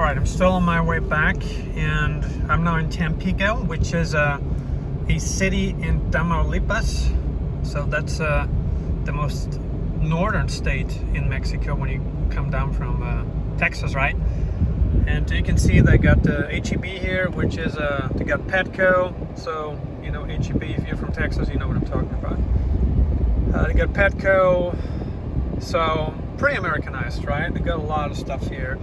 Alright, I'm still on my way back, and I'm now in Tampico, which is a city in Tamaulipas. So that's the most northern state in Mexico when you come down from Texas, right? And you can see they got the HEB here, which is they got Petco. So you know HEB, if you're from Texas, you know what I'm talking about. They got Petco, so pretty Americanized, right? They got a lot of stuff here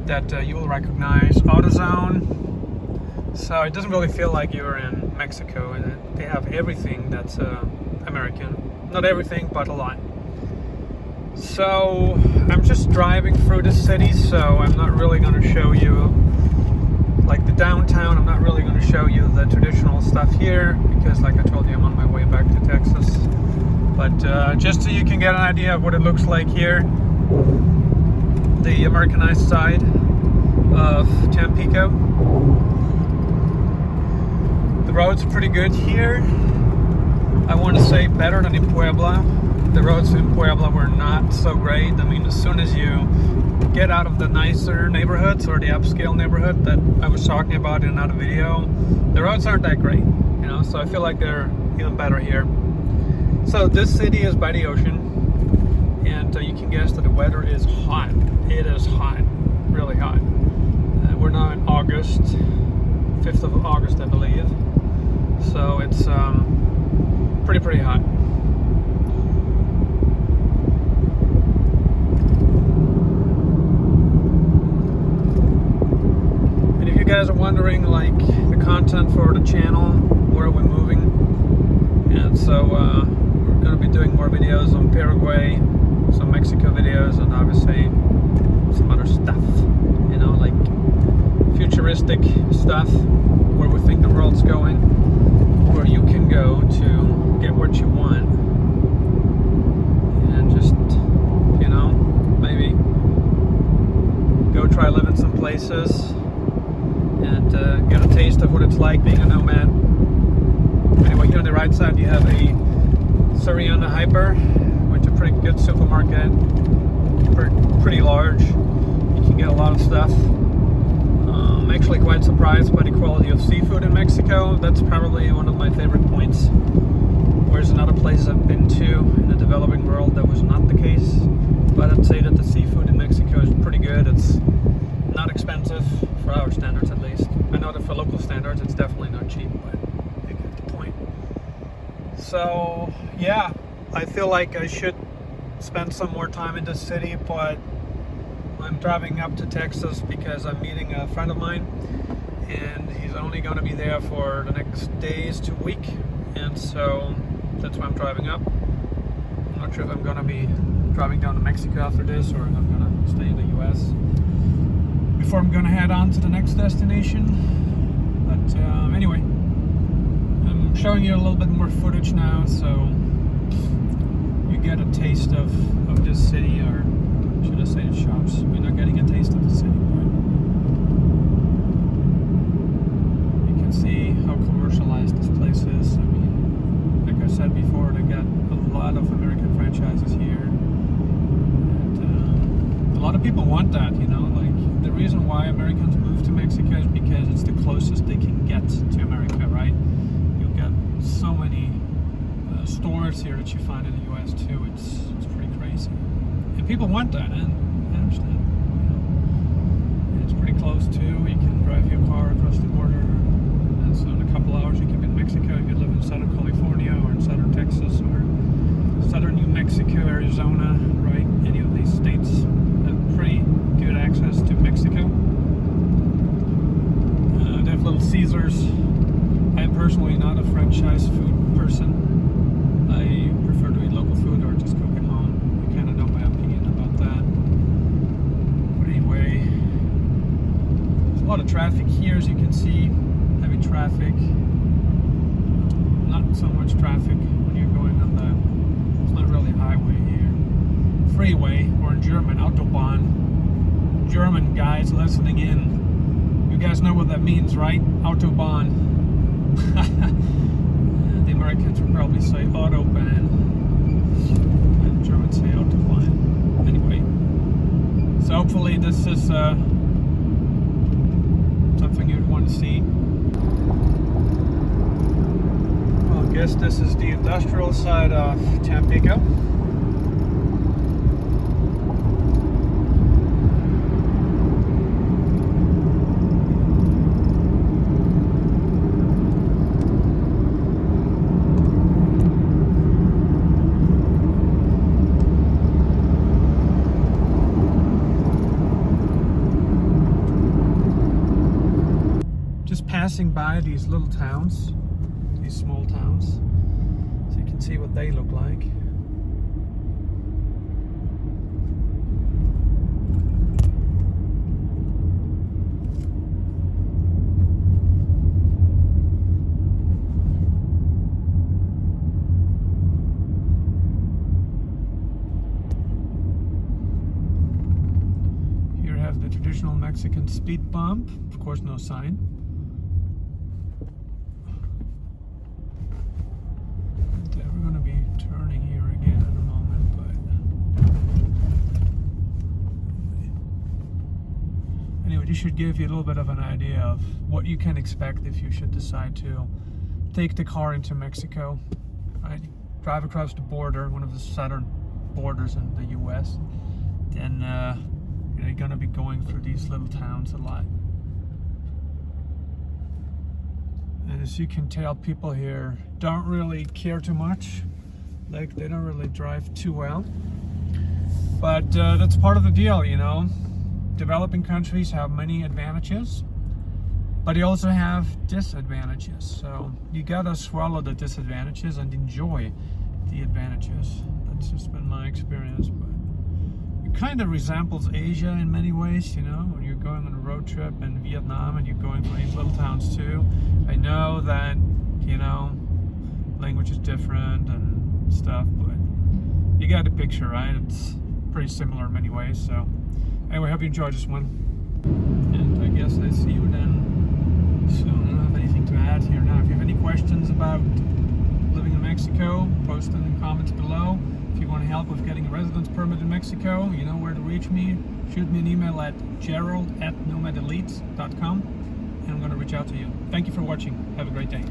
that you will recognize. AutoZone, so it doesn't really feel like you're in Mexico. They have everything that's American. Not everything, but a lot. So I'm just driving through the city, so I'm not really going to show you like the downtown. I'm not really going to show you the traditional stuff here because, like I told you, I'm on my way back to Texas. But just so you can get an idea of what it looks like here, the Americanized side of Tampico. The roads are pretty good here. I want to say better than in Puebla. The roads in Puebla were not so great. I mean, as soon as you get out of the nicer neighborhoods or the upscale neighborhood that I was talking about in another video, the roads aren't that great, you know, so I feel like they're even better here. So this city is by the ocean, and you can guess that the weather is hot. It is hot, really hot. We're now in August, 5th of August, I believe. So it's pretty hot. And if you guys are wondering, like, the content for the channel, where are we moving? And so we're going to be doing more videos on Paraguay, some Mexico videos, and obviously some other stuff, you know, like futuristic stuff, where we think the world's going, where you can go to get what you want, and just, you know, maybe go try living some places and get a taste of what it's like being a nomad. Anyway, here on the right side you have a Soriana Hyper, which is a pretty good supermarket, pretty large. You can get a lot of stuff. I'm actually quite surprised by the quality of seafood in Mexico. That's probably one of my favorite points. Whereas in other places I've been to in the developing world, that was not the case. But I'd say that the seafood in Mexico is pretty good. It's not expensive, for our standards at least. I know that for local standards it's definitely not cheap, but you get the point. So yeah, I feel like I should spend some more time in the city, but I'm driving up to Texas because I'm meeting a friend of mine, and he's only going to be there for the next days to week, and so that's why I'm driving up. I'm not sure if I'm going to be driving down to Mexico after this, or if I'm going to stay in the US before I'm going to head on to the next destination. But anyway, I'm showing you a little bit more footage now, so you get a taste of this city, or should I say the shops. We're not getting a taste of the city, but you can see how commercialized this place is. I mean, like I said before, they got a lot of American franchises here, and a lot of people want that, you know. Like, the reason why Americans move to Mexico is because it's the closest they can get to America, right? You've got so many stores here that you find in the US too. It's pretty crazy. And people want that, and I understand. You know, and it's pretty close too. You can drive your car across the border, and so in a couple hours you can be in Mexico. You could live in Southern California, or in Southern Texas, or Southern New Mexico, Arizona, right? Any of these states have pretty good access to Mexico. They have Little Caesars. I'm personally not a franchise food person. I prefer to eat local food or just cook at home. You kind of know my opinion about that. But anyway, there's a lot of traffic here, as you can see. Heavy traffic. Not so much traffic when you're going on the, it's not really a highway here, freeway, or in German, Autobahn. German guys listening in, you guys know what that means, right? Autobahn. The Americans would probably say Autobahn, and Germans say Autobahn. Anyway, so hopefully this is guess this is the industrial side of Tampico. Passing by these little towns, these small towns, so you can see what they look like. Here I have the traditional Mexican speed bump, of course no sign. This should give you a little bit of an idea of what you can expect if you should decide to take the car into Mexico. Right? You drive across the border, one of the southern borders in the US, then you're going to be going through these little towns a lot. And as you can tell, people here don't really care too much. Like, they don't really drive too well. But that's part of the deal, you know. Developing countries have many advantages, but they also have disadvantages. So you gotta swallow the disadvantages and enjoy the advantages. That's just been my experience. But it kind of resembles Asia in many ways, you know, when you're going on a road trip in Vietnam and you're going to these little towns too. I know that, you know, language is different and stuff, but you got the picture, right? It's pretty similar in many ways. So anyway, hope you enjoyed this one. And I guess I see you then soon. I don't have anything to add here now. If you have any questions about living in Mexico, post them in comments below. If you want help with getting a residence permit in Mexico, you know where to reach me. Shoot me an email at gerald@nomadelites.com and I'm going to reach out to you. Thank you for watching. Have a great day.